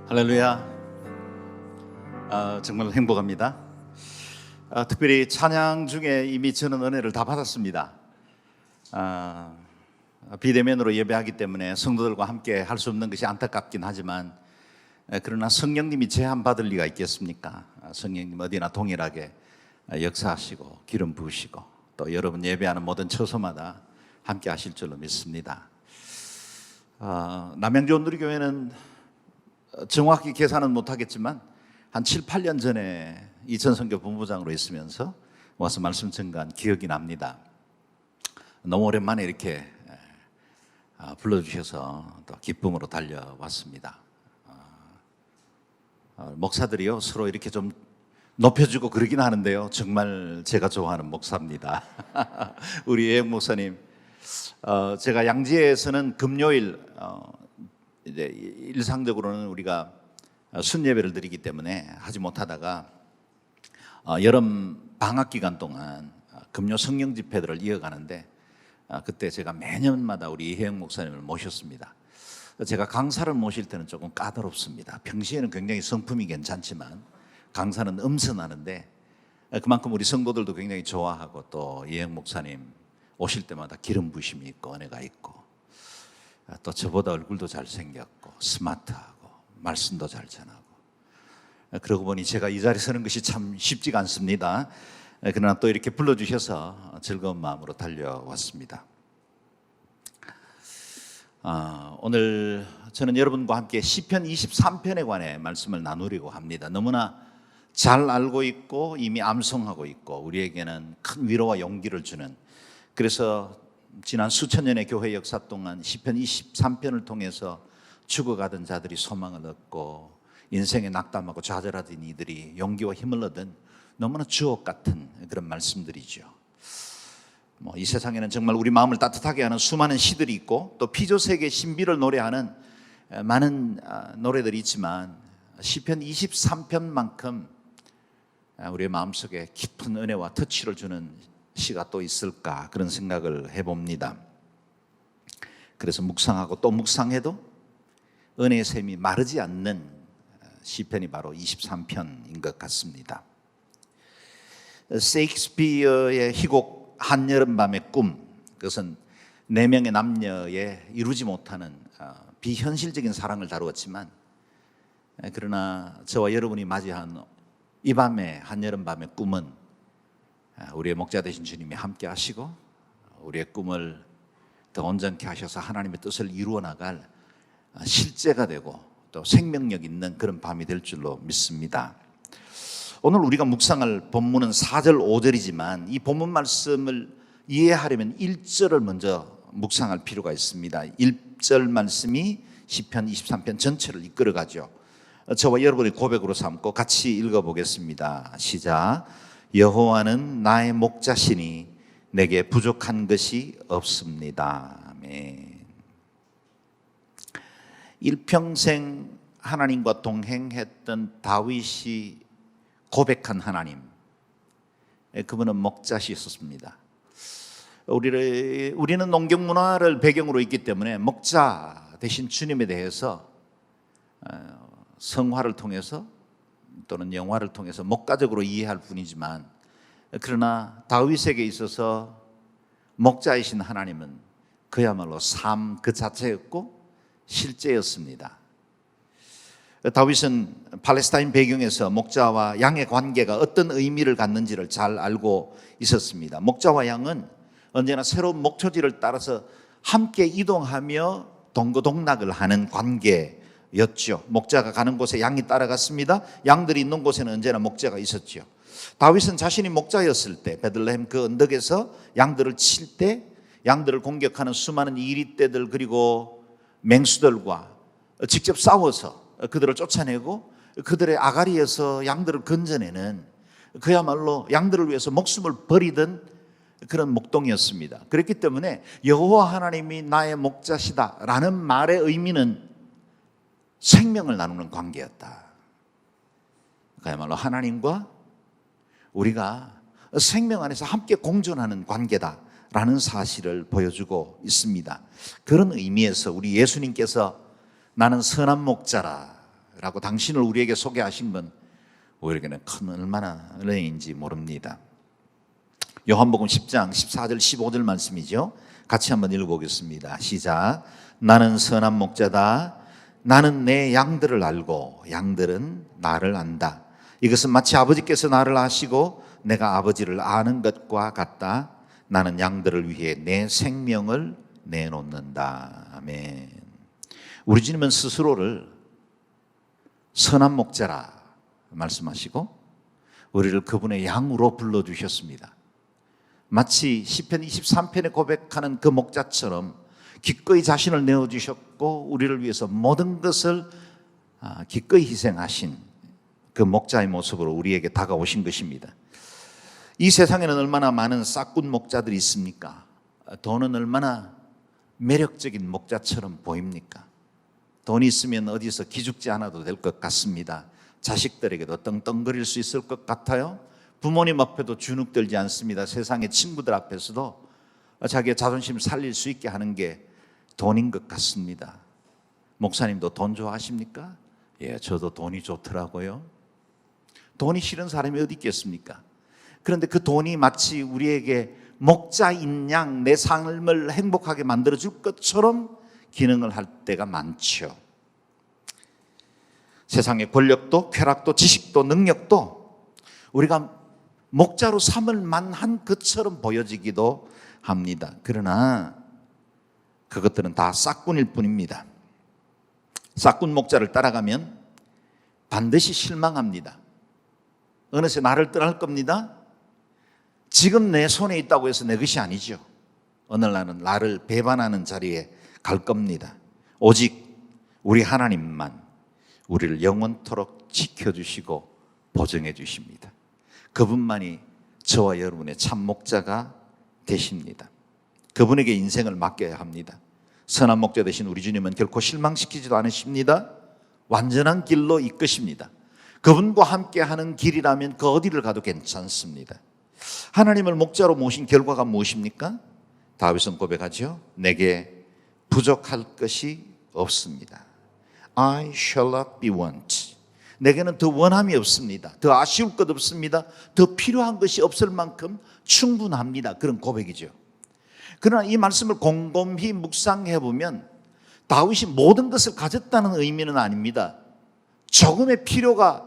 할렐루야. 정말 행복합니다. 특별히 찬양 중에 이미 저는 은혜를 다 받았습니다. 비대면으로 예배하기 때문에 성도들과 함께 할 수 없는 것이 안타깝긴 하지만, 그러나 성령님이 제한받을 리가 있겠습니까? 성령님 어디나 동일하게 역사하시고 기름 부으시고 또 여러분 예배하는 모든 처소마다 함께 하실 줄로 믿습니다. 남양주 누리교회는 정확히 계산은 못하겠지만 한 7, 8년 전에 이천선교 본부장으로 있으면서 와서 말씀 전가한 기억이 납니다. 너무 오랜만에 이렇게 불러주셔서 또 기쁨으로 달려왔습니다. 목사들이요 서로 이렇게 좀 높여주고 그러긴 하는데요, 정말 제가 좋아하는 목사입니다. 우리 예영 목사님, 제가 양지에서는 금요일 이제 일상적으로는 우리가 순예배를 드리기 때문에 하지 못하다가 여름 방학 기간 동안 금요 성령 집회들을 이어가는데, 그때 제가 매년마다 우리 이혜영 목사님을 모셨습니다. 제가 강사를 모실 때는 조금 까다롭습니다. 평시에는 굉장히 성품이 괜찮지만 강사는 엄선하는데, 그만큼 우리 성도들도 굉장히 좋아하고 또 이혜영 목사님 오실 때마다 기름 부심이 있고 은혜가 있고 또 저보다 얼굴도 잘생겼고 스마트하고 말씀도 잘 전하고, 그러고 보니 제가 이 자리에 서는 것이 참 쉽지가 않습니다. 그러나 또 이렇게 불러주셔서 즐거운 마음으로 달려왔습니다. 오늘 저는 여러분과 함께 시편 23편에 관해 말씀을 나누려고 합니다. 너무나 잘 알고 있고 이미 암송하고 있고 우리에게는 큰 위로와 용기를 주는, 그래서 지난 수천 년의 교회 역사 동안 시편 23편을 통해서 죽어가던 자들이 소망을 얻고 인생에 낙담하고 좌절하던 이들이 용기와 힘을 얻은 너무나 주옥 같은 그런 말씀들이죠. 이 세상에는 정말 우리 마음을 따뜻하게 하는 수많은 시들이 있고 또 피조세계 신비를 노래하는 많은 노래들이 있지만, 시편 23편만큼 우리의 마음속에 깊은 은혜와 터치를 주는 시가 또 있을까, 그런 생각을 해봅니다. 그래서 묵상하고 또 묵상해도 은혜의 샘이 마르지 않는 시편이 바로 23편인 것 같습니다. 세익스피어의 희곡 한여름밤의 꿈, 그것은 4명의 남녀의 이루지 못하는 비현실적인 사랑을 다루었지만, 그러나 저와 여러분이 맞이한 이 밤의 한여름밤의 꿈은 우리의 목자 되신 주님이 함께 하시고 우리의 꿈을 더 온전케 하셔서 하나님의 뜻을 이루어 나갈 실제가 되고 또 생명력 있는 그런 밤이 될 줄로 믿습니다. 오늘 우리가 묵상할 본문은 4절 5절이지만 이 본문 말씀을 이해하려면 1절을 먼저 묵상할 필요가 있습니다. 1절 말씀이 시편 23편 전체를 이끌어가죠. 저와 여러분의 고백으로 삼고 같이 읽어보겠습니다. 시작. 여호와는 나의 목자시니 내게 부족한 것이 없습니다. 아멘. 일평생 하나님과 동행했던 다윗이 고백한 하나님, 그분은 목자시였습니다. 우리는 농경 문화를 배경으로 있기 때문에 목자 대신 주님에 대해서 성화를 통해서 또는 영화를 통해서 목가적으로 이해할 뿐이지만, 그러나 다윗에게 있어서 목자이신 하나님은 그야말로 삶 그 자체였고 실제였습니다. 다윗은 팔레스타인 배경에서 목자와 양의 관계가 어떤 의미를 갖는지를 잘 알고 있었습니다. 목자와 양은 언제나 새로운 목초지를 따라서 함께 이동하며 동거동락을 하는 관계였죠. 목자가 가는 곳에 양이 따라갔습니다. 양들이 있는 곳에는 언제나 목자가 있었죠. 다윗은 자신이 목자였을 때 베들레헴 그 언덕에서 양들을 칠 때 양들을 공격하는 수많은 이리떼들 그리고 맹수들과 직접 싸워서 그들을 쫓아내고 그들의 아가리에서 양들을 건져내는, 그야말로 양들을 위해서 목숨을 버리던 그런 목동이었습니다. 그렇기 때문에 여호와 하나님이 나의 목자시다라는 말의 의미는 생명을 나누는 관계였다. 그야말로 하나님과 우리가 생명 안에서 함께 공존하는 관계다라는 사실을 보여주고 있습니다. 그런 의미에서 우리 예수님께서 나는 선한 목자라 라고 당신을 우리에게 소개하신 건 우리에게는 큰 얼마나 은혜인지 모릅니다. 요한복음 10장 14절 15절 말씀이죠. 같이 한번 읽어보겠습니다. 시작. 나는 선한 목자다. 나는 내 양들을 알고 양들은 나를 안다. 이것은 마치 아버지께서 나를 아시고 내가 아버지를 아는 것과 같다. 나는 양들을 위해 내 생명을 내놓는다. 아멘. 우리 주님은 스스로를 선한 목자라 말씀하시고 우리를 그분의 양으로 불러주셨습니다. 마치 시편 23편에 고백하는 그 목자처럼 기꺼이 자신을 내어주셨고 우리를 위해서 모든 것을 기꺼이 희생하신 그 목자의 모습으로 우리에게 다가오신 것입니다. 이 세상에는 얼마나 많은 싹군 목자들이 있습니까? 돈은 얼마나 매력적인 목자처럼 보입니까? 돈이 있으면 어디서 기죽지 않아도 될 것 같습니다. 자식들에게도 떵떵거릴 수 있을 것 같아요. 부모님 앞에도 주눅들지 않습니다. 세상의 친구들 앞에서도 자기의 자존심을 살릴 수 있게 하는 게 돈인 것 같습니다. 목사님도 돈 좋아하십니까? 예, 저도 돈이 좋더라고요. 돈이 싫은 사람이 어디 있겠습니까? 그런데 그 돈이 마치 우리에게 목자인 양 내 삶을 행복하게 만들어줄 것처럼 기능을 할 때가 많죠. 세상의 권력도 쾌락도 지식도 능력도 우리가 목자로 삼을 만한 것처럼 보여지기도 합니다. 그러나 그것들은 다 싹군일 뿐입니다. 싹군 목자를 따라가면 반드시 실망합니다. 어느새 나를 떠날 겁니다. 지금 내 손에 있다고 해서 내 것이 아니죠. 어느 날은 나를 배반하는 자리에 갈 겁니다. 오직 우리 하나님만 우리를 영원토록 지켜주시고 보증해 주십니다. 그분만이 저와 여러분의 참 목자가 되십니다. 그분에게 인생을 맡겨야 합니다. 선한 목자 되신 우리 주님은 결코 실망시키지도 않으십니다. 완전한 길로 이끄십니다. 그분과 함께하는 길이라면 그 어디를 가도 괜찮습니다. 하나님을 목자로 모신 결과가 무엇입니까? 다윗은 고백하죠. 내게 부족할 것이 없습니다. I shall not be want. 내게는 더 원함이 없습니다. 더 아쉬울 것 없습니다. 더 필요한 것이 없을 만큼 충분합니다. 그런 고백이죠. 그러나 이 말씀을 곰곰이 묵상해 보면 다윗이 모든 것을 가졌다는 의미는 아닙니다. 조금의 필요가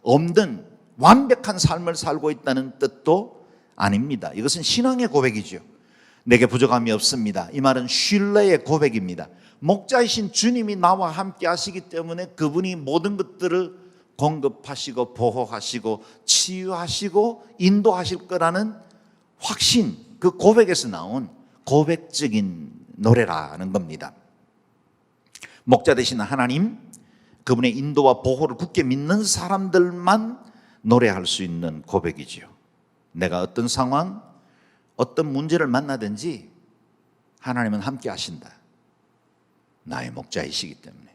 없는 완벽한 삶을 살고 있다는 뜻도 아닙니다. 이것은 신앙의 고백이죠. 내게 부족함이 없습니다. 이 말은 신뢰의 고백입니다. 목자이신 주님이 나와 함께 하시기 때문에 그분이 모든 것들을 공급하시고 보호하시고 치유하시고 인도하실 거라는 확신, 그 고백에서 나온 고백적인 노래라는 겁니다. 목자 되신 하나님, 그분의 인도와 보호를 굳게 믿는 사람들만 노래할 수 있는 고백이지요. 내가 어떤 상황, 어떤 문제를 만나든지 하나님은 함께 하신다. 나의 목자이시기 때문에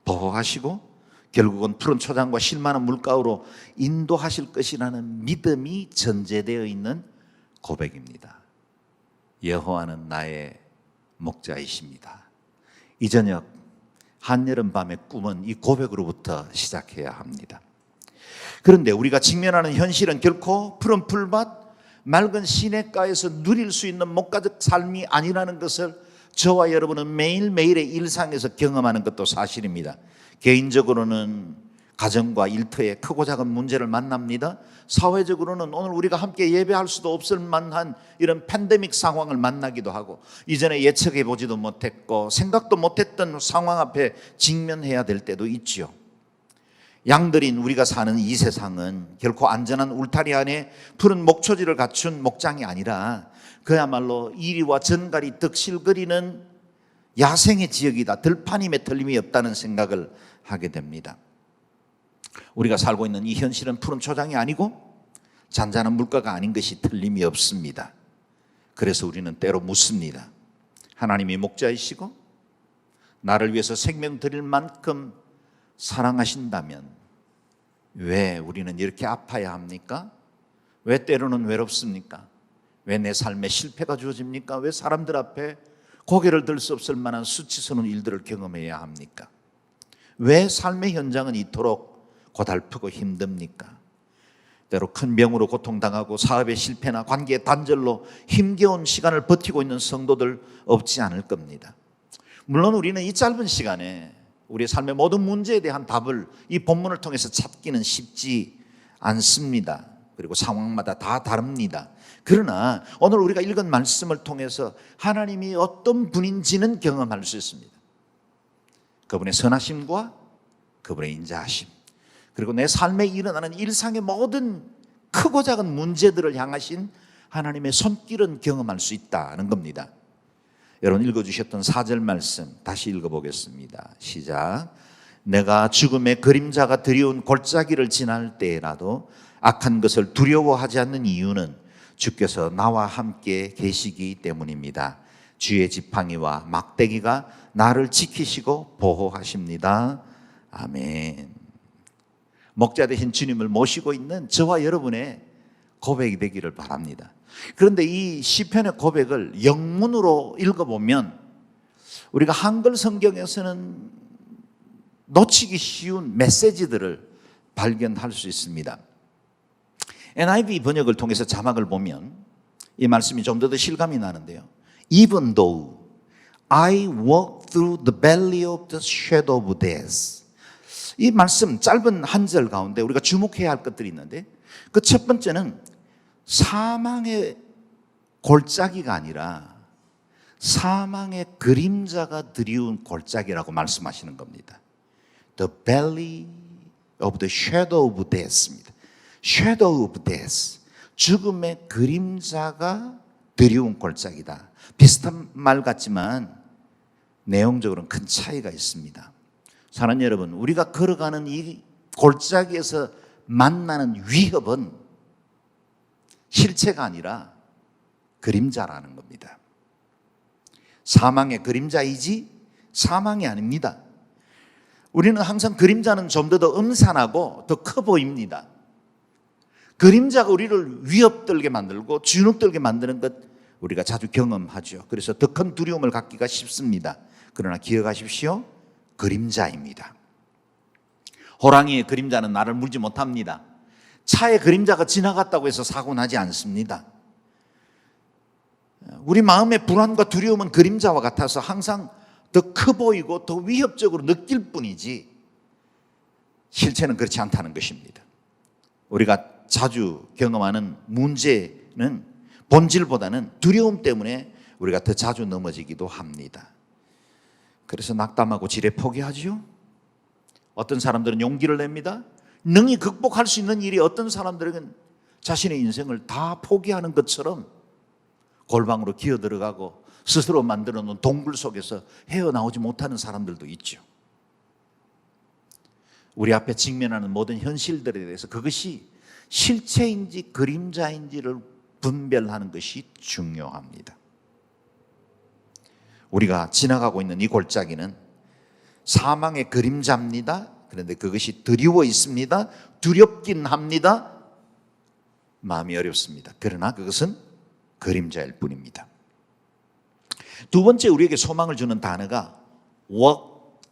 보호하시고 결국은 푸른 초장과 실만한 물가로 인도하실 것이라는 믿음이 전제되어 있는 고백입니다. 여호와는 나의 목자이십니다. 이 저녁 한여름 밤의 꿈은 이 고백으로부터 시작해야 합니다. 그런데 우리가 직면하는 현실은 결코 푸른 풀밭, 맑은 시냇가에서 누릴 수 있는 목가적 삶이 아니라는 것을 저와 여러분은 매일매일의 일상에서 경험하는 것도 사실입니다. 개인적으로는 가정과 일터에 크고 작은 문제를 만납니다. 사회적으로는 오늘 우리가 함께 예배할 수도 없을 만한 이런 팬데믹 상황을 만나기도 하고 이전에 예측해 보지도 못했고 생각도 못했던 상황 앞에 직면해야 될 때도 있죠. 양들인 우리가 사는 이 세상은 결코 안전한 울타리 안에 푸른 목초지를 갖춘 목장이 아니라 그야말로 이리와 전갈이 득실거리는 야생의 지역이다. 들판임에 틀림이 없다는 생각을 하게 됩니다. 우리가 살고 있는 이 현실은 푸른 초장이 아니고 잔잔한 물가가 아닌 것이 틀림이 없습니다. 그래서 우리는 때로 묻습니다. 하나님이 목자이시고 나를 위해서 생명 드릴 만큼 사랑하신다면 왜 우리는 이렇게 아파야 합니까? 왜 때로는 외롭습니까? 왜 내 삶에 실패가 주어집니까? 왜 사람들 앞에 고개를 들 수 없을 만한 수치스러운 일들을 경험해야 합니까? 왜 삶의 현장은 이토록 고달프고 힘듭니까? 때로 큰 병으로 고통당하고 사업의 실패나 관계의 단절로 힘겨운 시간을 버티고 있는 성도들 없지 않을 겁니다. 물론 우리는 이 짧은 시간에 우리의 삶의 모든 문제에 대한 답을 이 본문을 통해서 찾기는 쉽지 않습니다. 그리고 상황마다 다 다릅니다. 그러나 오늘 우리가 읽은 말씀을 통해서 하나님이 어떤 분인지는 경험할 수 있습니다. 그분의 선하심과 그분의 인자하심, 그리고 내 삶에 일어나는 일상의 모든 크고 작은 문제들을 향하신 하나님의 손길은 경험할 수 있다는 겁니다. 여러분 읽어주셨던 4절 말씀 다시 읽어보겠습니다. 시작. 내가 죽음의 그림자가 드리운 골짜기를 지날 때라도 악한 것을 두려워하지 않는 이유는 주께서 나와 함께 계시기 때문입니다. 주의 지팡이와 막대기가 나를 지키시고 보호하십니다. 아멘. 목자 되신 주님을 모시고 있는 저와 여러분의 고백이 되기를 바랍니다. 그런데 이 시편의 고백을 영문으로 읽어보면 우리가 한글 성경에서는 놓치기 쉬운 메시지들을 발견할 수 있습니다. NIV 번역을 통해서 자막을 보면 이 말씀이 좀 더 실감이 나는데요. Even though I walk through the valley of the shadow of death. 이 말씀 짧은 한 절 가운데 우리가 주목해야 할 것들이 있는데 그 첫 번째는 사망의 골짜기가 아니라 사망의 그림자가 드리운 골짜기라고 말씀하시는 겁니다. The valley of the shadow of death입니다. Shadow of death, 죽음의 그림자가 드리운 골짜기다. 비슷한 말 같지만 내용적으로는 큰 차이가 있습니다. 사랑하는 여러분, 우리가 걸어가는 이 골짜기에서 만나는 위협은 실체가 아니라 그림자라는 겁니다. 사망의 그림자이지 사망이 아닙니다. 우리는 항상 그림자는 좀 더 음산하고 더 커 보입니다. 그림자가 우리를 위협들게 만들고 주눅들게 만드는 것 우리가 자주 경험하죠. 그래서 더 큰 두려움을 갖기가 쉽습니다. 그러나 기억하십시오. 그림자입니다. 호랑이의 그림자는 나를 물지 못합니다. 차의 그림자가 지나갔다고 해서 사고 나지 않습니다. 우리 마음의 불안과 두려움은 그림자와 같아서 항상 더 커 보이고 더 위협적으로 느낄 뿐이지 실체는 그렇지 않다는 것입니다. 우리가 자주 경험하는 문제는 본질보다는 두려움 때문에 우리가 더 자주 넘어지기도 합니다. 그래서 낙담하고 지레 포기하죠. 어떤 사람들은 용기를 냅니다. 능히 극복할 수 있는 일이 어떤 사람들은 자신의 인생을 다 포기하는 것처럼 골방으로 기어들어가고 스스로 만들어 놓은 동굴 속에서 헤어나오지 못하는 사람들도 있죠. 우리 앞에 직면하는 모든 현실들에 대해서 그것이 실체인지 그림자인지를 분별하는 것이 중요합니다. 우리가 지나가고 있는 이 골짜기는 사망의 그림자입니다. 그런데 그것이 드리워 있습니다. 두렵긴 합니다. 마음이 어렵습니다. 그러나 그것은 그림자일 뿐입니다. 두 번째 우리에게 소망을 주는 단어가 walk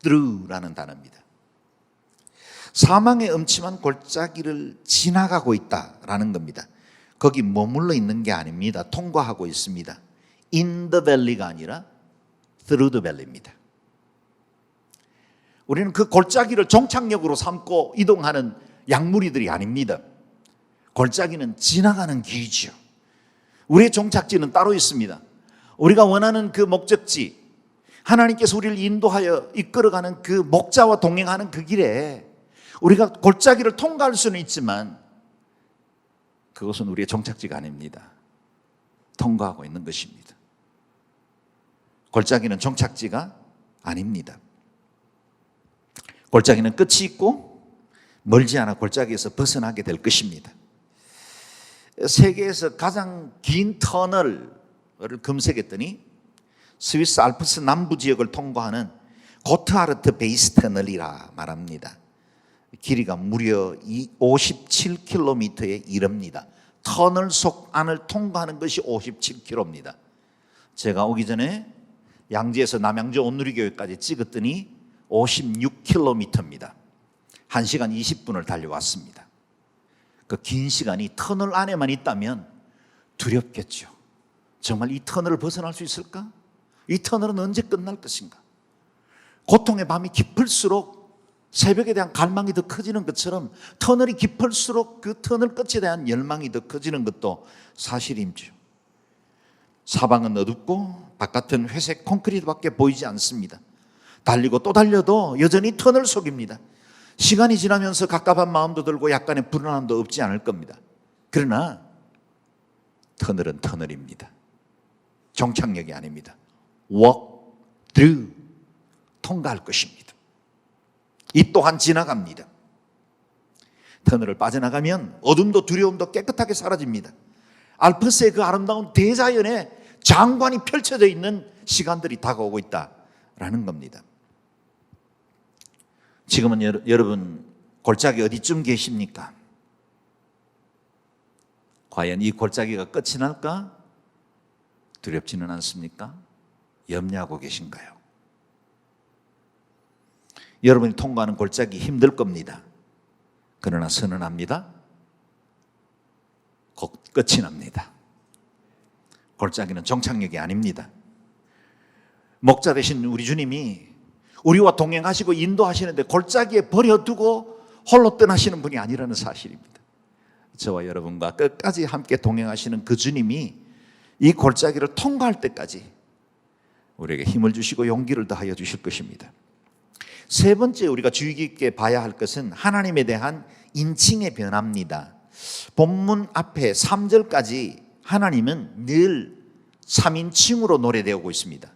through라는 단어입니다. 사망의 음침한 골짜기를 지나가고 있다라는 겁니다. 거기 머물러 있는 게 아닙니다. 통과하고 있습니다. In the valley가 아니라 through the valley입니다. 우리는 그 골짜기를 종착역으로 삼고 이동하는 양무리들이 아닙니다. 골짜기는 지나가는 길이죠. 우리의 종착지는 따로 있습니다. 우리가 원하는 그 목적지, 하나님께서 우리를 인도하여 이끌어가는 그 목자와 동행하는 그 길에 우리가 골짜기를 통과할 수는 있지만 그것은 우리의 종착지가 아닙니다. 통과하고 있는 것입니다. 골짜기는 종착지가 아닙니다. 골짜기는 끝이 있고 멀지 않아 골짜기에서 벗어나게 될 것입니다. 세계에서 가장 긴 터널을 검색했더니 스위스 알프스 남부 지역을 통과하는 고트하르트 베이스 터널이라 말합니다. 길이가 무려 57km에 이릅니다. 터널 속 안을 통과하는 것이 57km입니다. 제가 오기 전에 양지에서 남양주 온누리교회까지 찍었더니 56km입니다. 1시간 20분을 달려왔습니다. 그 긴 시간이 터널 안에만 있다면 두렵겠죠. 정말 이 터널을 벗어날 수 있을까? 이 터널은 언제 끝날 것인가? 고통의 밤이 깊을수록 새벽에 대한 갈망이 더 커지는 것처럼 터널이 깊을수록 그 터널 끝에 대한 열망이 더 커지는 것도 사실이죠. 사방은 어둡고 바깥은 회색 콘크리트밖에 보이지 않습니다. 달리고 또 달려도 여전히 터널 속입니다. 시간이 지나면서 갑갑한 마음도 들고 약간의 불안함도 없지 않을 겁니다. 그러나 터널은 터널입니다. 정착역이 아닙니다. Walk through, 통과할 것입니다. 이 또한 지나갑니다. 터널을 빠져나가면 어둠도 두려움도 깨끗하게 사라집니다. 알프스의 그 아름다운 대자연의 장관이 펼쳐져 있는 시간들이 다가오고 있다라는 겁니다. 지금은 여러분 골짜기 어디쯤 계십니까? 과연 이 골짜기가 끝이 날까? 두렵지는 않습니까? 염려하고 계신가요? 여러분이 통과하는 골짜기 힘들 겁니다. 그러나 선언합니다. 곧 끝이 납니다. 골짜기는 정착역이 아닙니다. 목자 되신 우리 주님이 우리와 동행하시고 인도하시는데 골짜기에 버려두고 홀로 떠나시는 분이 아니라는 사실입니다. 저와 여러분과 끝까지 함께 동행하시는 그 주님이 이 골짜기를 통과할 때까지 우리에게 힘을 주시고 용기를 더하여 주실 것입니다. 세 번째 우리가 주의 깊게 봐야 할 것은 하나님에 대한 인칭의 변화입니다. 본문 앞에 3절까지 하나님은 늘 3인칭으로 노래되고 있습니다.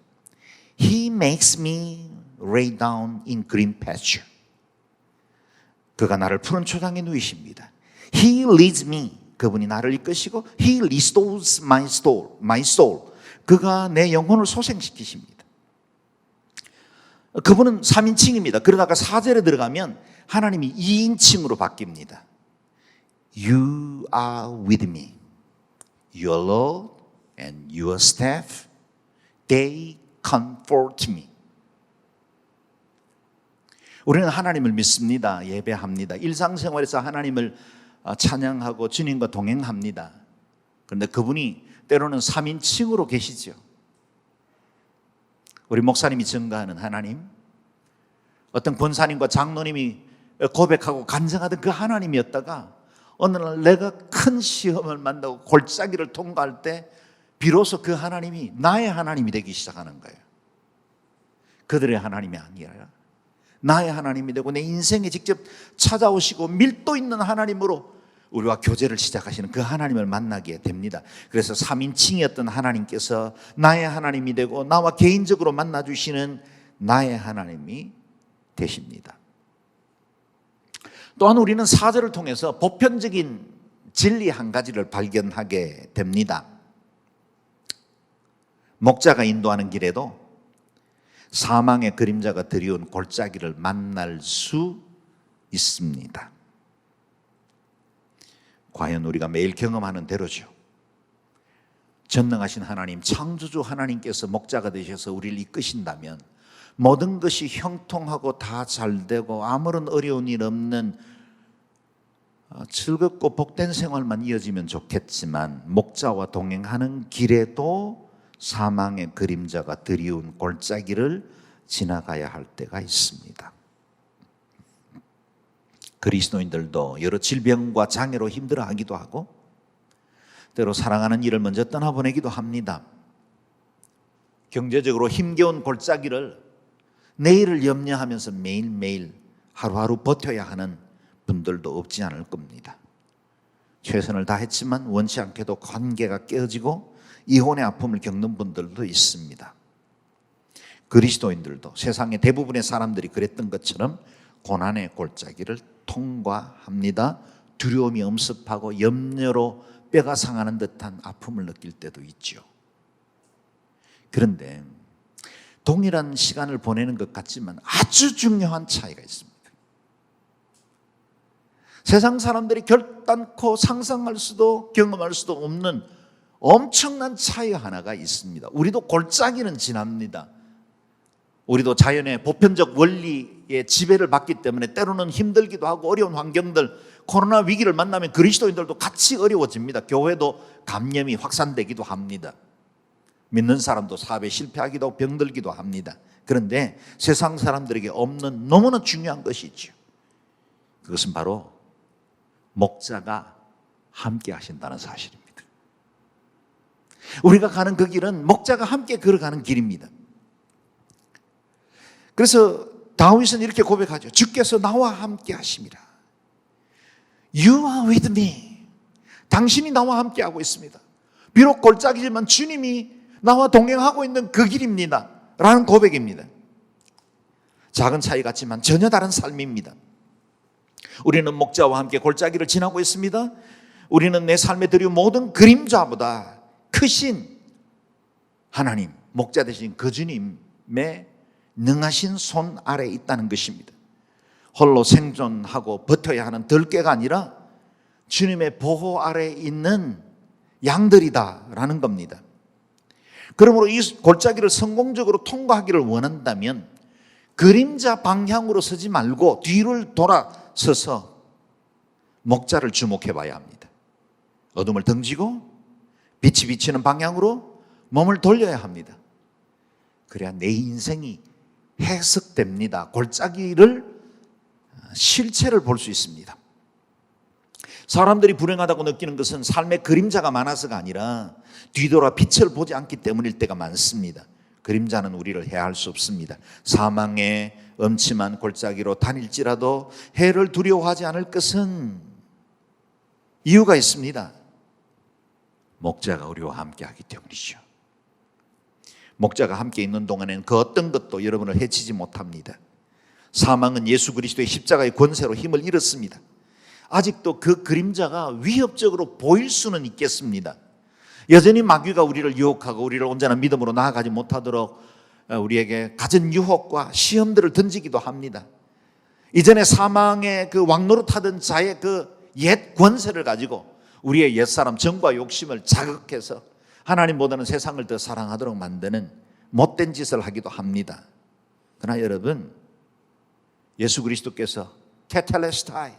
He makes me lay down in green pasture. 그가 나를 푸른 초장에 누이십니다. He leads me. 그분이 나를 이끄시고 He restores my soul. 그가 내 영혼을 소생시키십니다. 그분은 3인칭입니다. 그러다가 4절에 들어가면 하나님이 2인칭으로 바뀝니다. You are with me. Your Lord and your staff, they comfort me. 우리는 하나님을 믿습니다. 예배합니다. 일상생활에서 하나님을 찬양하고 주님과 동행합니다. 그런데 그분이 때로는 3인칭으로 계시죠. 우리 목사님이 증거하는 하나님, 어떤 권사님과 장로님이 고백하고 간증하던 그 하나님이었다가 어느 날 내가 큰 시험을 만나고 골짜기를 통과할 때 비로소 그 하나님이 나의 하나님이 되기 시작하는 거예요. 그들의 하나님이 아니라 나의 하나님이 되고 내 인생에 직접 찾아오시고 밀도 있는 하나님으로 우리와 교제를 시작하시는 그 하나님을 만나게 됩니다. 그래서 3인칭이었던 하나님께서 나의 하나님이 되고 나와 개인적으로 만나주시는 나의 하나님이 되십니다. 또한 우리는 4절을 통해서 보편적인 진리 한 가지를 발견하게 됩니다. 목자가 인도하는 길에도 사망의 그림자가 드리운 골짜기를 만날 수 있습니다. 과연 우리가 매일 경험하는 대로죠. 전능하신 하나님, 창조주 하나님께서 목자가 되셔서 우리를 이끄신다면 모든 것이 형통하고 다 잘되고 아무런 어려운 일 없는 즐겁고 복된 생활만 이어지면 좋겠지만 목자와 동행하는 길에도 사망의 그림자가 드리운 골짜기를 지나가야 할 때가 있습니다. 그리스도인들도 여러 질병과 장애로 힘들어하기도 하고 때로 사랑하는 일을 먼저 떠나보내기도 합니다. 경제적으로 힘겨운 골짜기를 내일을 염려하면서 매일매일 하루하루 버텨야 하는 분들도 없지 않을 겁니다. 최선을 다했지만 원치 않게도 관계가 깨어지고 이혼의 아픔을 겪는 분들도 있습니다. 그리스도인들도 세상의 대부분의 사람들이 그랬던 것처럼 고난의 골짜기를 통과합니다. 두려움이 엄습하고 염려로 뼈가 상하는 듯한 아픔을 느낄 때도 있죠. 그런데 동일한 시간을 보내는 것 같지만 아주 중요한 차이가 있습니다. 세상 사람들이 결단코 상상할 수도 경험할 수도 없는 엄청난 차이 하나가 있습니다. 우리도 골짜기는 지납니다. 우리도 자연의 보편적 원리의 지배를 받기 때문에 때로는 힘들기도 하고 어려운 환경들, 코로나 위기를 만나면 그리스도인들도 같이 어려워집니다. 교회도 감염이 확산되기도 합니다. 믿는 사람도 사업에 실패하기도 하고 병들기도 합니다. 그런데 세상 사람들에게 없는 너무나 중요한 것이 있죠. 그것은 바로 목자가 함께 하신다는 사실입니다. 우리가 가는 그 길은 목자가 함께 걸어가는 길입니다. 그래서 다윗은 이렇게 고백하죠. 주께서 나와 함께 하심이라. You are with me. 당신이 나와 함께 하고 있습니다. 비록 골짜기지만 주님이 나와 동행하고 있는 그 길입니다 라는 고백입니다. 작은 차이 같지만 전혀 다른 삶입니다. 우리는 목자와 함께 골짜기를 지나고 있습니다. 우리는 내 삶에 드린 모든 그림자보다 크신 하나님, 목자 되신 그 주님의 능하신 손 아래에 있다는 것입니다. 홀로 생존하고 버텨야 하는 들깨가 아니라 주님의 보호 아래에 있는 양들이다라는 겁니다. 그러므로 이 골짜기를 성공적으로 통과하기를 원한다면 그림자 방향으로 서지 말고 뒤를 돌아서서 목자를 주목해 봐야 합니다. 어둠을 등지고 빛이 비치는 방향으로 몸을 돌려야 합니다. 그래야 내 인생이 해석됩니다. 골짜기를 실체를 볼 수 있습니다. 사람들이 불행하다고 느끼는 것은 삶의 그림자가 많아서가 아니라 뒤돌아 빛을 보지 않기 때문일 때가 많습니다. 그림자는 우리를 해할 수 없습니다. 사망의 엄침한 골짜기로 다닐지라도 해를 두려워하지 않을 것은 이유가 있습니다. 목자가 우리와 함께하기 때문이죠. 목자가 함께 있는 동안에는 그 어떤 것도 여러분을 해치지 못합니다. 사망은 예수 그리스도의 십자가의 권세로 힘을 잃었습니다. 아직도 그 그림자가 위협적으로 보일 수는 있겠습니다. 여전히 마귀가 우리를 유혹하고 우리를 온전한 믿음으로 나아가지 못하도록 우리에게 갖은 유혹과 시험들을 던지기도 합니다. 이전에 사망의 그 왕노릇하던 자의 그 옛 권세를 가지고 우리의 옛사람 정과 욕심을 자극해서 하나님보다는 세상을 더 사랑하도록 만드는 못된 짓을 하기도 합니다. 그러나 여러분, 예수 그리스도께서 테텔레스타이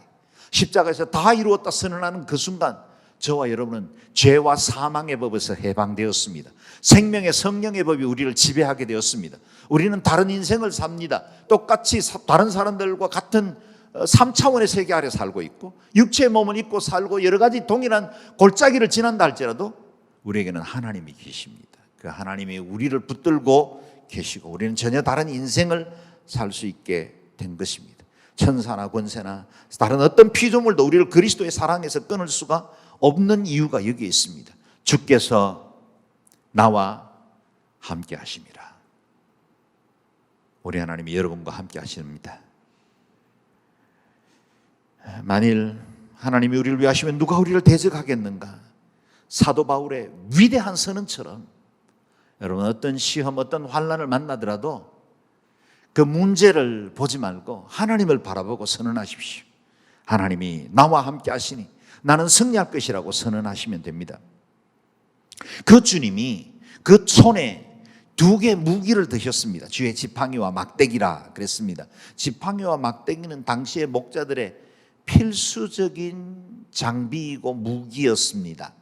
십자가에서 다 이루었다 선언하는 그 순간 저와 여러분은 죄와 사망의 법에서 해방되었습니다. 생명의 성령의 법이 우리를 지배하게 되었습니다. 우리는 다른 인생을 삽니다. 똑같이 다른 사람들과 같은 3차원의 세계 아래 살고 있고 육체의 몸을 입고 살고 여러 가지 동일한 골짜기를 지난다 할지라도 우리에게는 하나님이 계십니다. 그 하나님이 우리를 붙들고 계시고 우리는 전혀 다른 인생을 살 수 있게 된 것입니다. 천사나 권세나 다른 어떤 피조물도 우리를 그리스도의 사랑에서 끊을 수가 없는 이유가 여기에 있습니다. 주께서 나와 함께 하심이라. 우리 하나님이 여러분과 함께 하십니다. 만일 하나님이 우리를 위하시면 누가 우리를 대적하겠는가? 사도 바울의 위대한 선언처럼 여러분 어떤 시험, 어떤 환난을 만나더라도 그 문제를 보지 말고 하나님을 바라보고 선언하십시오. 하나님이 나와 함께 하시니 나는 승리할 것이라고 선언하시면 됩니다. 그 주님이 그 손에 두 개의 무기를 드셨습니다. 주의 지팡이와 막대기라 그랬습니다. 지팡이와 막대기는 당시의 목자들의 필수적인 장비이고 무기였습니다.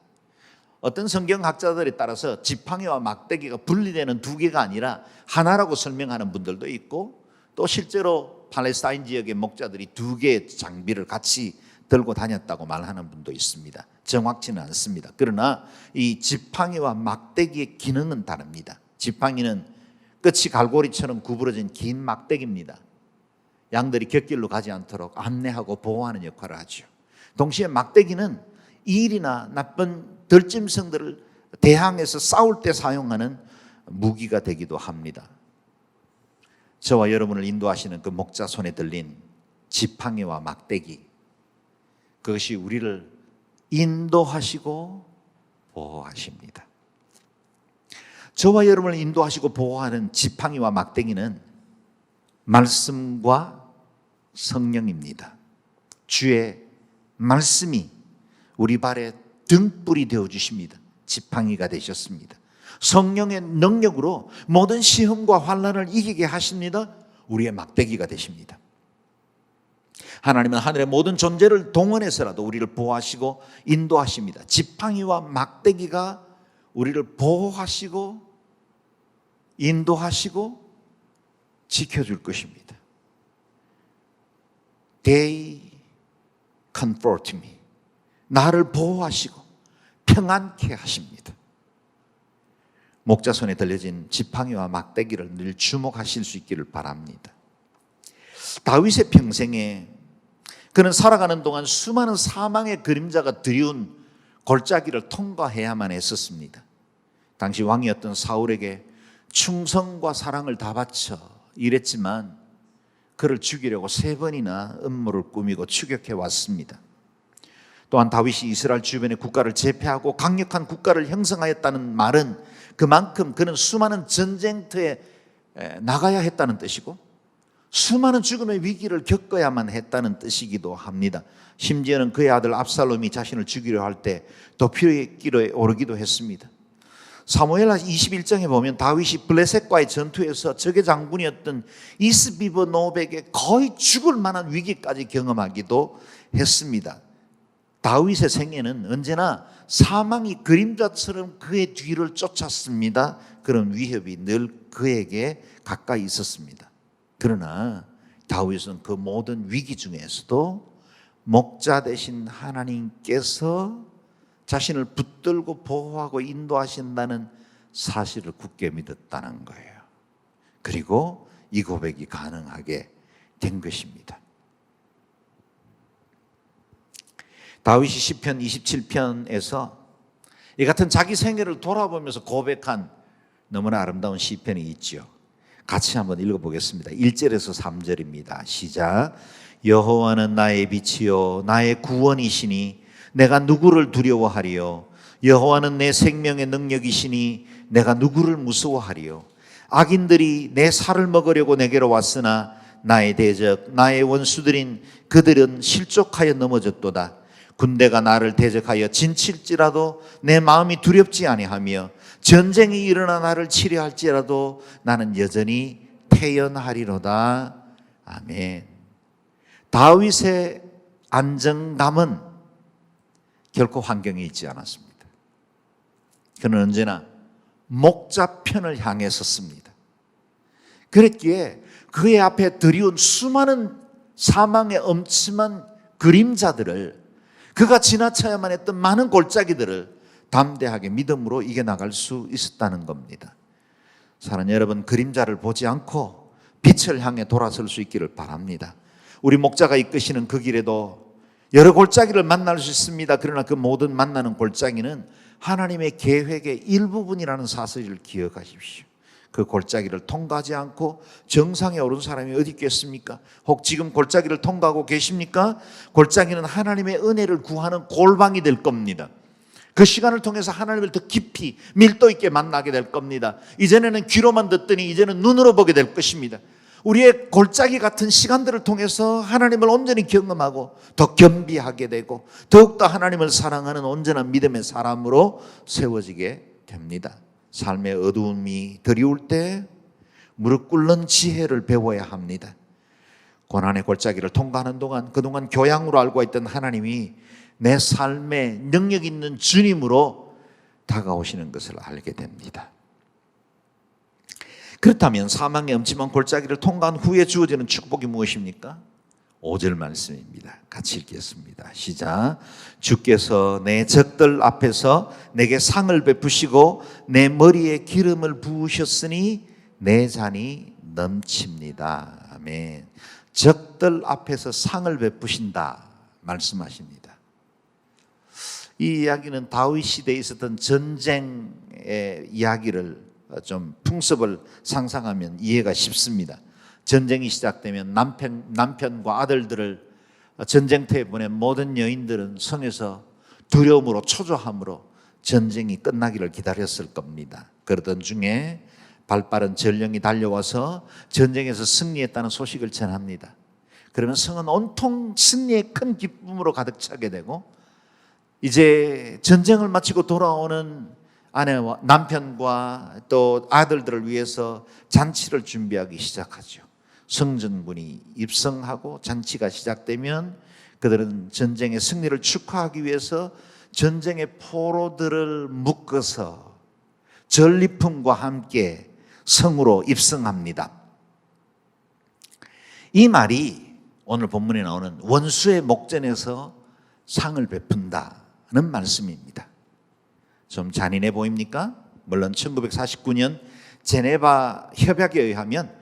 어떤 성경학자들에 따라서 지팡이와 막대기가 분리되는 두 개가 아니라 하나라고 설명하는 분들도 있고 또 실제로 팔레스타인 지역의 목자들이 두 개의 장비를 같이 들고 다녔다고 말하는 분도 있습니다. 정확치는 않습니다. 그러나 이 지팡이와 막대기의 기능은 다릅니다. 지팡이는 끝이 갈고리처럼 구부러진 긴 막대기입니다. 양들이 곁길로 가지 않도록 안내하고 보호하는 역할을 하죠. 동시에 막대기는 일이나 나쁜 덜짐승들을 대항해서 싸울 때 사용하는 무기가 되기도 합니다. 저와 여러분을 인도하시는 그 목자 손에 들린 지팡이와 막대기, 그것이 우리를 인도하시고 보호하십니다. 저와 여러분을 인도하시고 보호하는 지팡이와 막대기는 말씀과 성령입니다. 주의 말씀이 우리 발에 등불이 되어 주십니다. 지팡이가 되셨습니다. 성령의 능력으로 모든 시험과 환난을 이기게 하십니다. 우리의 막대기가 되십니다. 하나님은 하늘의 모든 존재를 동원해서라도 우리를 보호하시고 인도하십니다. 지팡이와 막대기가 우리를 보호하시고 인도하시고 지켜줄 것입니다. They comfort me. 나를 보호하시고 평안케 하십니다. 목자 손에 들려진 지팡이와 막대기를 늘 주목하실 수 있기를 바랍니다. 다윗의 평생에 그는 살아가는 동안 수많은 사망의 그림자가 드리운 골짜기를 통과해야만 했었습니다. 당시 왕이었던 사울에게 충성과 사랑을 다 바쳐 일했지만 그를 죽이려고 3번이나 음모를 꾸미고 추격해 왔습니다. 또한 다윗이 이스라엘 주변의 국가를 제패하고 강력한 국가를 형성하였다는 말은 그만큼 그는 수많은 전쟁터에 나가야 했다는 뜻이고 수많은 죽음의 위기를 겪어야만 했다는 뜻이기도 합니다. 심지어는 그의 아들 압살롬이 자신을 죽이려 할 때 도피의 길에 오르기도 했습니다. 사무엘하 21장에 보면 다윗이 블레셋과의 전투에서 적의 장군이었던 이스비버노백에 거의 죽을 만한 위기까지 경험하기도 했습니다. 다윗의 생애는 언제나 사망이 그림자처럼 그의 뒤를 쫓았습니다. 그런 위협이 늘 그에게 가까이 있었습니다. 그러나 다윗은 그 모든 위기 중에서도 목자 되신 하나님께서 자신을 붙들고 보호하고 인도하신다는 사실을 굳게 믿었다는 거예요. 그리고 이 고백이 가능하게 된 것입니다. 다윗이 시편 27편에서 이 같은 자기 생애를 돌아보면서 고백한 너무나 아름다운 시편이 있죠. 같이 한번 읽어보겠습니다. 1절에서 3절입니다. 시작. 여호와는 나의 빛이요 나의 구원이시니 내가 누구를 두려워하리요. 여호와는 내 생명의 능력이시니 내가 누구를 무서워하리요. 악인들이 내 살을 먹으려고 내게로 왔으나 나의 대적 나의 원수들인 그들은 실족하여 넘어졌도다. 군대가 나를 대적하여 진칠지라도 내 마음이 두렵지 아니하며 전쟁이 일어나 나를 치려할지라도 나는 여전히 태연하리로다. 아멘. 다윗의 안정감은 결코 환경에 있지 않았습니다. 그는 언제나 목자 편을 향해 섰습니다. 그랬기에 그의 앞에 드리운 수많은 사망의 엄침한 그림자들을 그가 지나쳐야만 했던 많은 골짜기들을 담대하게 믿음으로 이겨나갈 수 있었다는 겁니다. 사랑하는 여러분, 그림자를 보지 않고 빛을 향해 돌아설 수 있기를 바랍니다. 우리 목자가 이끄시는 그 길에도 여러 골짜기를 만날 수 있습니다. 그러나 그 모든 만나는 골짜기는 하나님의 계획의 일부분이라는 사실을 기억하십시오. 그 골짜기를 통과하지 않고 정상에 오른 사람이 어디 있겠습니까? 혹 지금 골짜기를 통과하고 계십니까? 골짜기는 하나님의 은혜를 구하는 골방이 될 겁니다. 그 시간을 통해서 하나님을 더 깊이 밀도 있게 만나게 될 겁니다. 이전에는 귀로만 듣더니 이제는 눈으로 보게 될 것입니다. 우리의 골짜기 같은 시간들을 통해서 하나님을 온전히 경험하고 더 겸비하게 되고 더욱더 하나님을 사랑하는 온전한 믿음의 사람으로 세워지게 됩니다. 삶의 어두움이 드리울 때 무릎 꿇는 지혜를 배워야 합니다. 고난의 골짜기를 통과하는 동안 그동안 교양으로 알고 있던 하나님이 내 삶에 능력 있는 주님으로 다가오시는 것을 알게 됩니다. 그렇다면 사망의 엄침한 골짜기를 통과한 후에 주어지는 축복이 무엇입니까? 5절 말씀입니다. 같이 읽겠습니다. 시작. 주께서 내 적들 앞에서 내게 상을 베푸시고 내 머리에 기름을 부으셨으니 내 잔이 넘칩니다. 아멘. 적들 앞에서 상을 베푸신다 말씀하십니다. 이 이야기는 다윗 시대에 있었던 전쟁의 이야기를 좀 풍습을 상상하면 이해가 쉽습니다. 전쟁이 시작되면 남편과 아들들을 전쟁터에 보낸 모든 여인들은 성에서 두려움으로 초조함으로 전쟁이 끝나기를 기다렸을 겁니다. 그러던 중에 발빠른 전령이 달려와서 전쟁에서 승리했다는 소식을 전합니다. 그러면 성은 온통 승리의 큰 기쁨으로 가득 차게 되고 이제 전쟁을 마치고 돌아오는 아내와 남편과 또 아들들을 위해서 잔치를 준비하기 시작하죠. 성전군이 입성하고 잔치가 시작되면 그들은 전쟁의 승리를 축하하기 위해서 전쟁의 포로들을 묶어서 전리품과 함께 성으로 입성합니다. 이 말이 오늘 본문에 나오는 원수의 목전에서 상을 베푼다는 말씀입니다. 좀 잔인해 보입니까? 물론 1949년 제네바 협약에 의하면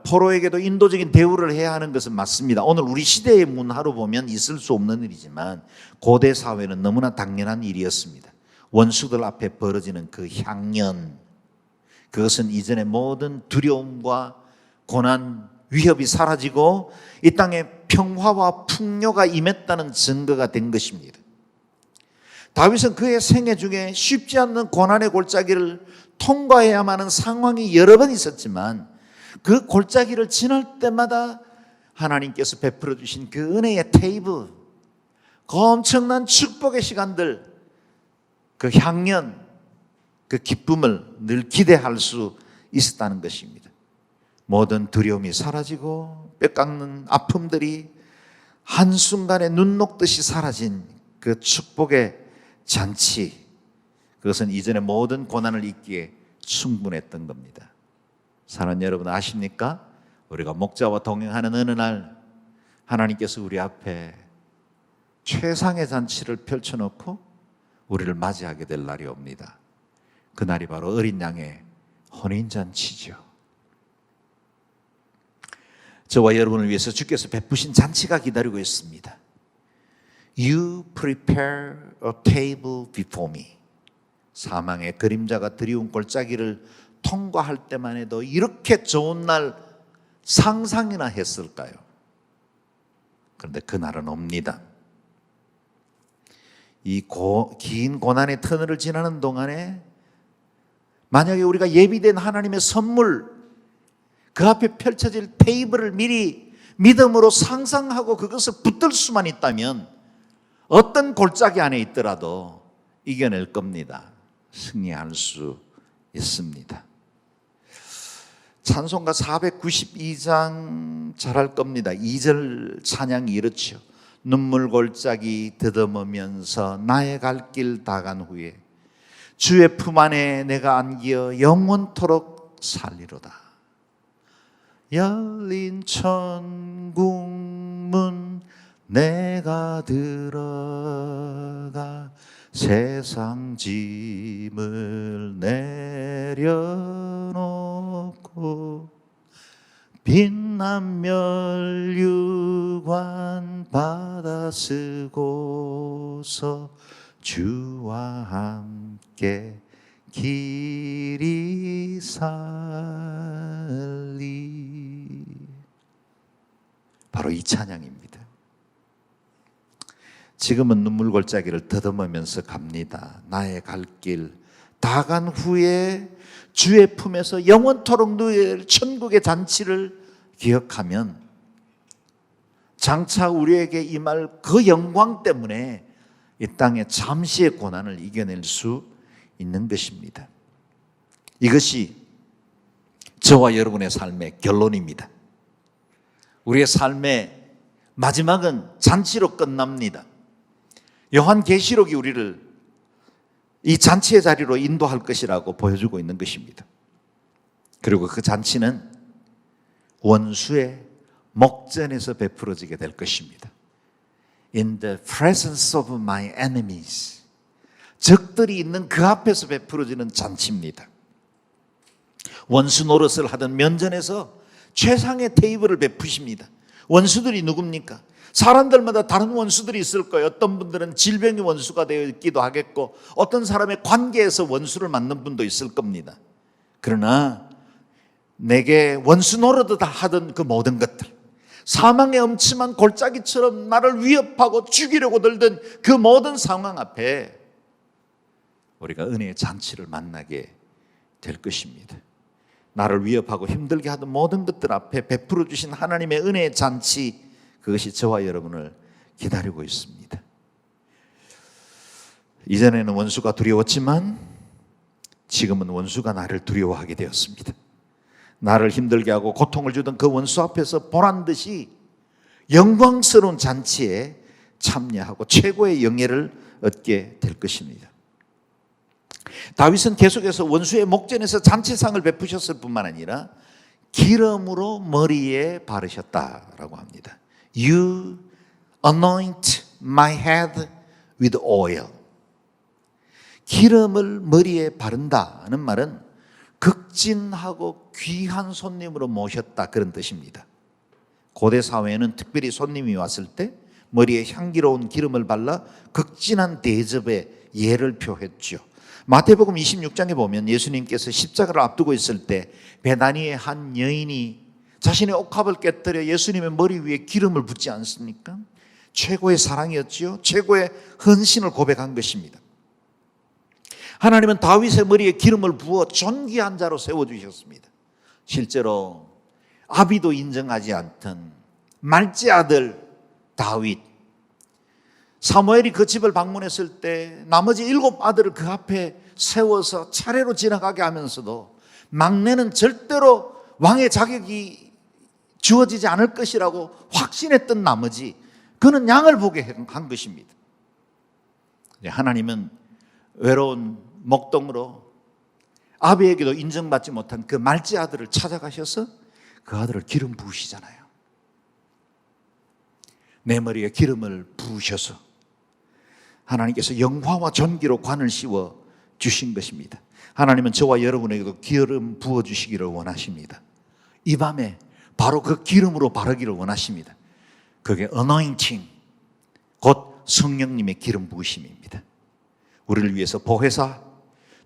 포로에게도 인도적인 대우를 해야 하는 것은 맞습니다. 오늘 우리 시대의 문화로 보면 있을 수 없는 일이지만 고대 사회는 너무나 당연한 일이었습니다. 원수들 앞에 벌어지는 그 향연, 그것은 이전의 모든 두려움과 고난, 위협이 사라지고 이 땅에 평화와 풍요가 임했다는 증거가 된 것입니다. 다윗은 그의 생애 중에 쉽지 않는 고난의 골짜기를 통과해야만 하는 상황이 여러 번 있었지만 그 골짜기를 지날 때마다 하나님께서 베풀어 주신 그 은혜의 테이블, 그 엄청난 축복의 시간들, 그 향연, 그 기쁨을 늘 기대할 수 있었다는 것입니다. 모든 두려움이 사라지고 뼈 깎는 아픔들이 한순간에 눈 녹듯이 사라진 그 축복의 잔치, 그것은 이전의 모든 고난을 잊기에 충분했던 겁니다. 사랑하는 여러분 아십니까? 우리가 목자와 동행하는 어느 날 하나님께서 우리 앞에 최상의 잔치를 펼쳐놓고 우리를 맞이하게 될 날이 옵니다. 그날이 바로 어린 양의 혼인잔치죠. 저와 여러분을 위해서 주께서 베푸신 잔치가 기다리고 있습니다. You prepare a table before me. 사망의 그림자가 드리운 골짜기를 통과할 때만 해도 이렇게 좋은 날 상상이나 했을까요? 그런데 그날은 옵니다. 이 긴 고난의 터널을 지나는 동안에 만약에 우리가 예비된 하나님의 선물, 그 앞에 펼쳐질 테이블을 미리 믿음으로 상상하고 그것을 붙들 수만 있다면 어떤 골짜기 안에 있더라도 이겨낼 겁니다. 승리할 수 있습니다. 찬송가 492장 잘할 겁니다. 2절 찬양이 이렇죠. 눈물 골짜기 더듬으면서 나의 갈 길 다 간 후에 주의 품 안에 내가 안기어 영원토록 살리로다. 열린 천국문 내가 들어가 세상 짐을 내려놓고 빛난 멸류관 받아 쓰고서 주와 함께 길이 살리. 바로 이 찬양입니다. 지금은 눈물 골짜기를 더듬으면서 갑니다. 나의 갈 길 다 간 후에 주의 품에서 영원토록 누릴 천국의 잔치를 기억하면 장차 우리에게 임할 그 영광 때문에 이 땅의 잠시의 고난을 이겨낼 수 있는 것입니다. 이것이 저와 여러분의 삶의 결론입니다. 우리의 삶의 마지막은 잔치로 끝납니다. 요한계시록이 우리를 이 잔치의 자리로 인도할 것이라고 보여주고 있는 것입니다. 그리고 그 잔치는 원수의 목전에서 베풀어지게 될 것입니다. In the presence of my enemies. 적들이 있는 그 앞에서 베풀어지는 잔치입니다. 원수 노릇을 하던 면전에서 최상의 테이블을 베푸십니다. 원수들이 누굽니까? 사람들마다 다른 원수들이 있을 거예요. 어떤 분들은 질병의 원수가 되어 있기도 하겠고 어떤 사람의 관계에서 원수를 만난 분도 있을 겁니다. 그러나 내게 원수 노릇을 하던 그 모든 것들, 사망의 엄침한 골짜기처럼 나를 위협하고 죽이려고 들던 그 모든 상황 앞에 우리가 은혜의 잔치를 만나게 될 것입니다. 나를 위협하고 힘들게 하던 모든 것들 앞에 베풀어 주신 하나님의 은혜의 잔치, 그것이 저와 여러분을 기다리고 있습니다. 이전에는 원수가 두려웠지만 지금은 원수가 나를 두려워하게 되었습니다. 나를 힘들게 하고 고통을 주던 그 원수 앞에서 보란듯이 영광스러운 잔치에 참여하고 최고의 영예를 얻게 될 것입니다. 다윗은 계속해서 원수의 목전에서 잔치상을 베푸셨을 뿐만 아니라 기름으로 머리에 바르셨다라고 합니다. You anoint my head with oil. 기름을 머리에 바른다는 말은 극진하고 귀한 손님으로 모셨다, 그런 뜻입니다. 고대 사회에는 특별히 손님이 왔을 때 머리에 향기로운 기름을 발라 극진한 대접의 예를 표했죠. 마태복음 26장에 보면 예수님께서 십자가를 앞두고 있을 때 베다니의 한 여인이 자신의 옥합을 깨뜨려 예수님의 머리 위에 기름을 붓지 않습니까? 최고의 사랑이었지요. 최고의 헌신을 고백한 것입니다. 하나님은 다윗의 머리에 기름을 부어 존귀한 자로 세워주셨습니다. 실제로 아비도 인정하지 않던 말째 아들 다윗, 사무엘이 그 집을 방문했을 때 나머지 7 아들을 그 앞에 세워서 차례로 지나가게 하면서도 막내는 절대로 왕의 자격이 주어지지 않을 것이라고 확신했던 나머지 그는 양을 보게 한 것입니다. 하나님은 외로운 목동으로 아비에게도 인정받지 못한 그 말째 아들을 찾아가셔서 그 아들을 기름 부으시잖아요. 내 머리에 기름을 부으셔서 하나님께서 영화와 존귀로 관을 씌워 주신 것입니다. 하나님은 저와 여러분에게도 기름 부어주시기를 원하십니다. 이 밤에 바로 그 기름으로 바르기를 원하십니다. 그게 anointing, 곧 성령님의 기름 부으심입니다. 우리를 위해서 보혜사,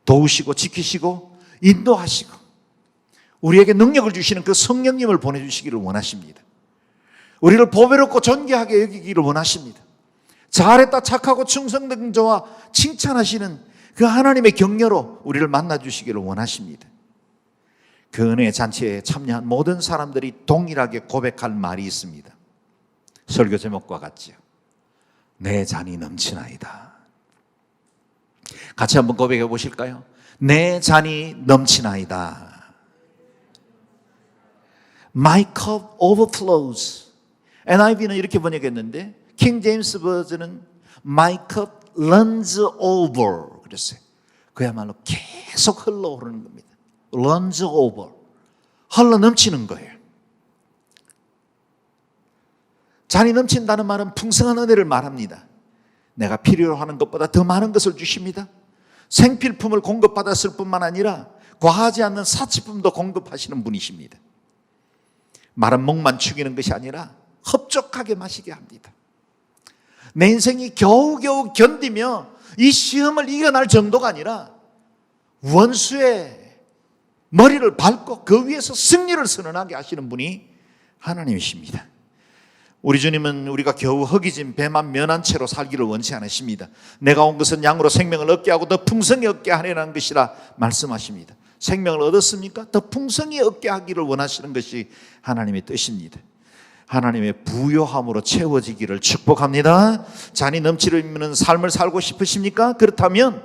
도우시고 지키시고 인도하시고 우리에게 능력을 주시는 그 성령님을 보내주시기를 원하십니다. 우리를 보배롭고 존귀하게 여기기를 원하십니다. 잘했다 착하고 충성된 자와 칭찬하시는 그 하나님의 격려로 우리를 만나주시기를 원하십니다. 그 은혜의 잔치에 참여한 모든 사람들이 동일하게 고백할 말이 있습니다. 설교 제목과 같지요. 내 잔이 넘치나이다. 같이 한번 고백해 보실까요? 내 잔이 넘치나이다. My cup overflows. NIV는 이렇게 번역했는데 킹 제임스 버전은 My cup runs over 그랬어요. 그야말로 계속 흘러오르는 겁니다. runs over, 흘러 넘치는 거예요. 잔이 넘친다는 말은 풍성한 은혜를 말합니다. 내가 필요로 하는 것보다 더 많은 것을 주십니다. 생필품을 공급받았을 뿐만 아니라 과하지 않는 사치품도 공급하시는 분이십니다. 마른 목만 죽이는 것이 아니라 흡족하게 마시게 합니다. 내 인생이 겨우겨우 견디며 이 시험을 이겨낼 정도가 아니라 원수의 머리를 밟고 그 위에서 승리를 선언하게 하시는 분이 하나님이십니다. 우리 주님은 우리가 겨우 허기진 배만 면한 채로 살기를 원치 않으십니다. 내가 온 것은 양으로 생명을 얻게 하고 더 풍성히 얻게 하려는 것이라 말씀하십니다. 생명을 얻었습니까? 더 풍성히 얻게 하기를 원하시는 것이 하나님의 뜻입니다. 하나님의 부요함으로 채워지기를 축복합니다. 잔이 넘치는 삶을 살고 싶으십니까? 그렇다면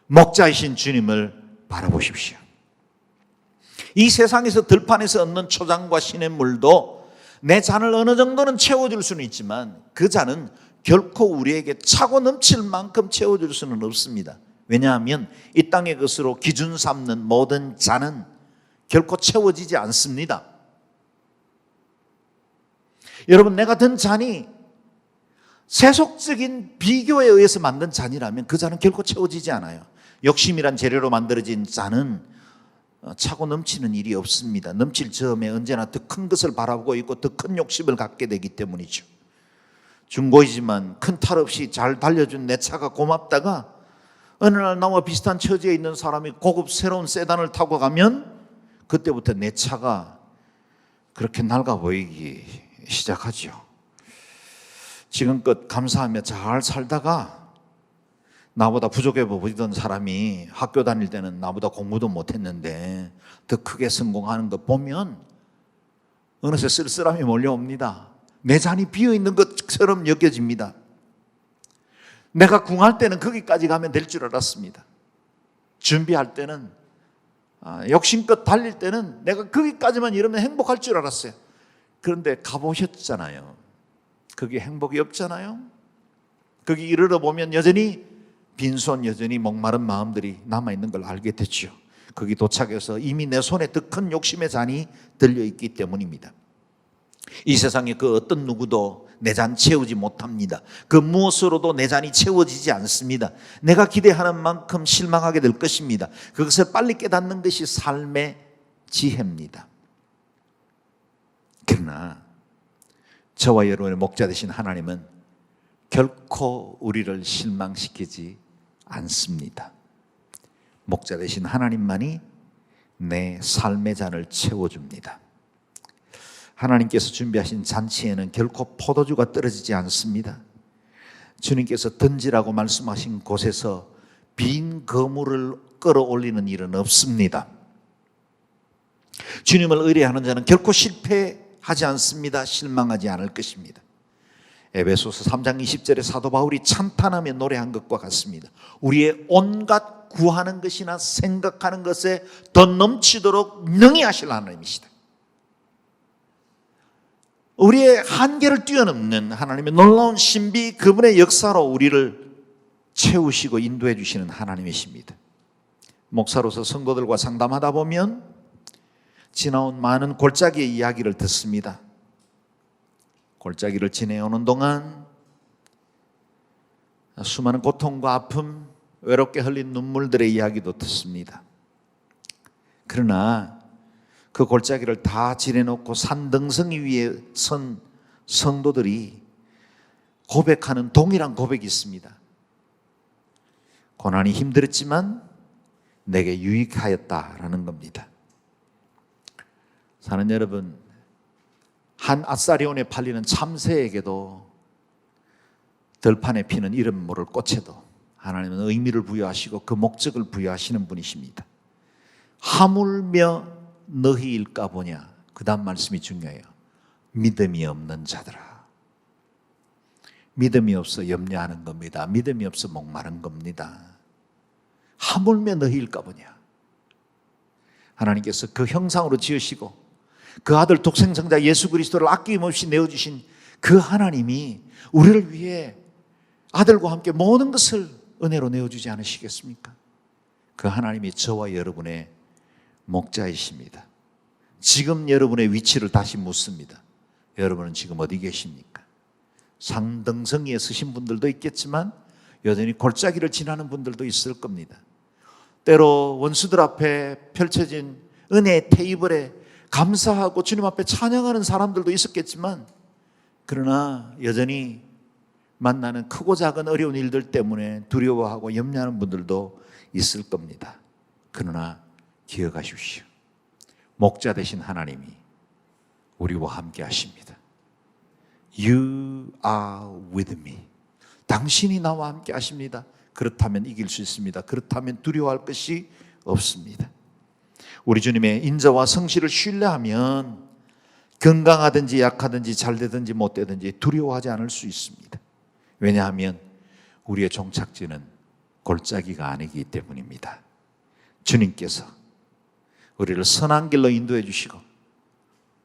목자이신 주님을 바라보십시오. 이 세상에서 들판에서 얻는 초장과 시냇물도 내 잔을 어느 정도는 채워줄 수는 있지만 그 잔은 결코 우리에게 차고 넘칠 만큼 채워줄 수는 없습니다. 왜냐하면 이 땅의 것으로 기준 삼는 모든 잔은 결코 채워지지 않습니다. 여러분, 내가 든 잔이 세속적인 비교에 의해서 만든 잔이라면 그 잔은 결코 채워지지 않아요. 욕심이란 재료로 만들어진 잔은 차고 넘치는 일이 없습니다. 넘칠 즈음에 언제나 더 큰 것을 바라보고 있고 더 큰 욕심을 갖게 되기 때문이죠. 중고이지만 큰 탈 없이 잘 달려준 내 차가 고맙다가 어느 날 나와 비슷한 처지에 있는 사람이 고급 새로운 세단을 타고 가면 그때부터 내 차가 그렇게 낡아 보이기 시작하죠. 지금껏 감사하며 잘 살다가 나보다 부족해 보이던 사람이 학교 다닐 때는 나보다 공부도 못했는데 더 크게 성공하는 거 보면 어느새 쓸쓸함이 몰려옵니다. 내 잔이 비어있는 것처럼 여겨집니다. 내가 궁할 때는 거기까지 가면 될 줄 알았습니다. 준비할 때는 욕심껏 달릴 때는 내가 거기까지만 이러면 행복할 줄 알았어요. 그런데 가보셨잖아요. 그게 행복이 없잖아요. 거기 이르러 보면 여전히 빈손, 여전히 목마른 마음들이 남아있는 걸 알게 됐죠. 거기 도착해서 이미 내 손에 더 큰 욕심의 잔이 들려있기 때문입니다. 이 세상에 그 어떤 누구도 내 잔 채우지 못합니다. 그 무엇으로도 내 잔이 채워지지 않습니다. 내가 기대하는 만큼 실망하게 될 것입니다. 그것을 빨리 깨닫는 것이 삶의 지혜입니다. 그러나 저와 여러분의 목자 되신 하나님은 결코 우리를 실망시키지 않습니다. 목자 되신 하나님만이 내 삶의 잔을 채워줍니다. 하나님께서 준비하신 잔치에는 결코 포도주가 떨어지지 않습니다. 주님께서 던지라고 말씀하신 곳에서 빈 그물을 끌어올리는 일은 없습니다. 주님을 의뢰하는 자는 결코 실패하지 않습니다. 실망하지 않을 것입니다. 에베소서 3장 20절에 사도 바울이 찬탄하며 노래한 것과 같습니다. 우리의 온갖 구하는 것이나 생각하는 것에 더 넘치도록 능히 하실 하나님이시다. 우리의 한계를 뛰어넘는 하나님의 놀라운 신비, 그분의 역사로 우리를 채우시고 인도해 주시는 하나님이십니다. 목사로서 성도들과 상담하다 보면 지나온 많은 골짜기의 이야기를 듣습니다. 골짜기를 지내오는 동안 수많은 고통과 아픔, 외롭게 흘린 눈물들의 이야기도 듣습니다. 그러나 그 골짜기를 다 지내놓고 산등성이 위에 선 성도들이 고백하는 동일한 고백이 있습니다. 고난이 힘들었지만 내게 유익하였다라는 겁니다. 사는 여러분, 한 아사리온에 팔리는 참새에게도 들판에 피는 이름 모를 꽃에도 하나님은 의미를 부여하시고 그 목적을 부여하시는 분이십니다. 하물며 너희일까 보냐. 그 다음 말씀이 중요해요. 믿음이 없는 자들아. 믿음이 없어 염려하는 겁니다. 믿음이 없어 목마른 겁니다. 하물며 너희일까 보냐. 하나님께서 그 형상으로 지으시고 그 아들 독생성자 예수 그리스도를 아낌없이 내어주신 그 하나님이 우리를 위해 아들과 함께 모든 것을 은혜로 내어주지 않으시겠습니까? 그 하나님이 저와 여러분의 목자이십니다. 지금 여러분의 위치를 다시 묻습니다. 여러분은 지금 어디 계십니까? 상등성이에 서신 분들도 있겠지만 여전히 골짜기를 지나는 분들도 있을 겁니다. 때로 원수들 앞에 펼쳐진 은혜의 테이블에 감사하고 주님 앞에 찬양하는 사람들도 있었겠지만, 그러나 여전히 만나는 크고 작은 어려운 일들 때문에 두려워하고 염려하는 분들도 있을 겁니다. 그러나 기억하십시오. 목자 되신 하나님이 우리와 함께 하십니다. You are with me. 당신이 나와 함께 하십니다. 그렇다면 이길 수 있습니다. 그렇다면 두려워할 것이 없습니다. 우리 주님의 인자와 성실을 신뢰하면 건강하든지 약하든지 잘 되든지 못 되든지 두려워하지 않을 수 있습니다. 왜냐하면 우리의 종착지는 골짜기가 아니기 때문입니다. 주님께서 우리를 선한 길로 인도해 주시고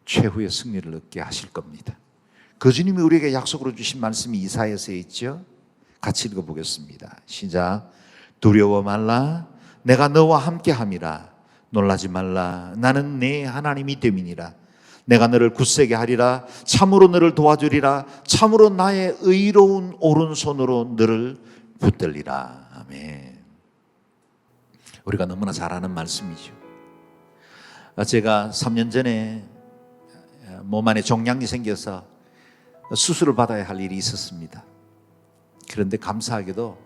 최후의 승리를 얻게 하실 겁니다. 그 주님이 우리에게 약속으로 주신 말씀이 이사야서에 있죠. 같이 읽어보겠습니다. 시작. 두려워 말라. 내가 너와 함께함이라. 놀라지 말라. 나는 네 하나님이 됨이니라. 내가 너를 굳세게 하리라. 참으로 너를 도와주리라. 참으로 나의 의로운 오른손으로 너를 붙들리라. 아멘. 우리가 너무나 잘 아는 말씀이죠. 제가 3년 전에 몸 안에 종양이 생겨서 수술을 받아야 할 일이 있었습니다. 그런데 감사하게도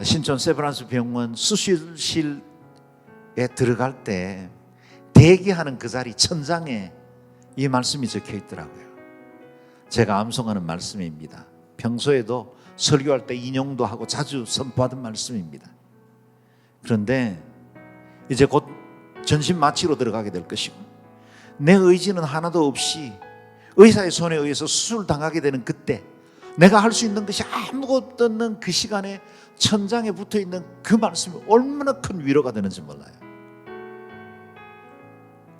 신촌 세브란스 병원 수술실에 들어갈 때 대기하는 그 자리 천장에 이 말씀이 적혀 있더라고요. 제가 암송하는 말씀입니다. 평소에도 설교할 때 인용도 하고 자주 선포하던 말씀입니다. 그런데 이제 곧 전신 마취로 들어가게 될 것이고 내 의지는 하나도 없이 의사의 손에 의해서 수술을 당하게 되는 그때 내가 할 수 있는 것이 아무것도 없는 그 시간에 천장에 붙어 있는 그 말씀이 얼마나 큰 위로가 되는지 몰라요.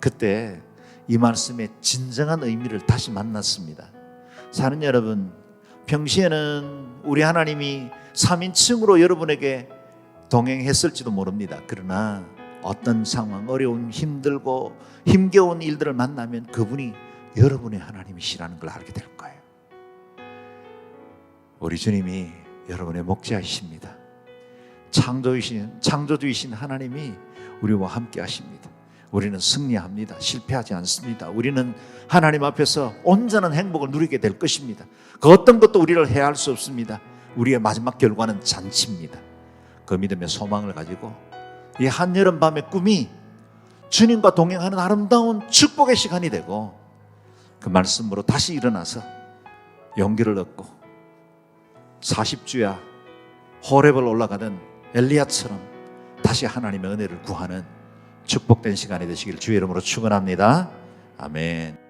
그때 이 말씀의 진정한 의미를 다시 만났습니다. 사는 여러분, 평시에는 우리 하나님이 3인칭으로 여러분에게 동행했을지도 모릅니다. 그러나 어떤 상황, 어려운, 힘들고 힘겨운 일들을 만나면 그분이 여러분의 하나님이시라는 걸 알게 될 거예요. 우리 주님이 여러분의 목자이십니다. 창조주이신 하나님이 우리와 함께 하십니다. 우리는 승리합니다. 실패하지 않습니다. 우리는 하나님 앞에서 온전한 행복을 누리게 될 것입니다. 그 어떤 것도 우리를 해할 수 없습니다. 우리의 마지막 결과는 잔치입니다. 그 믿음의 소망을 가지고 이 한여름 밤의 꿈이 주님과 동행하는 아름다운 축복의 시간이 되고, 그 말씀으로 다시 일어나서 용기를 얻고 40주야 호렙을 올라가던 엘리야처럼 다시 하나님의 은혜를 구하는 축복된 시간이 되시길 주의 이름으로 축원합니다. 아멘.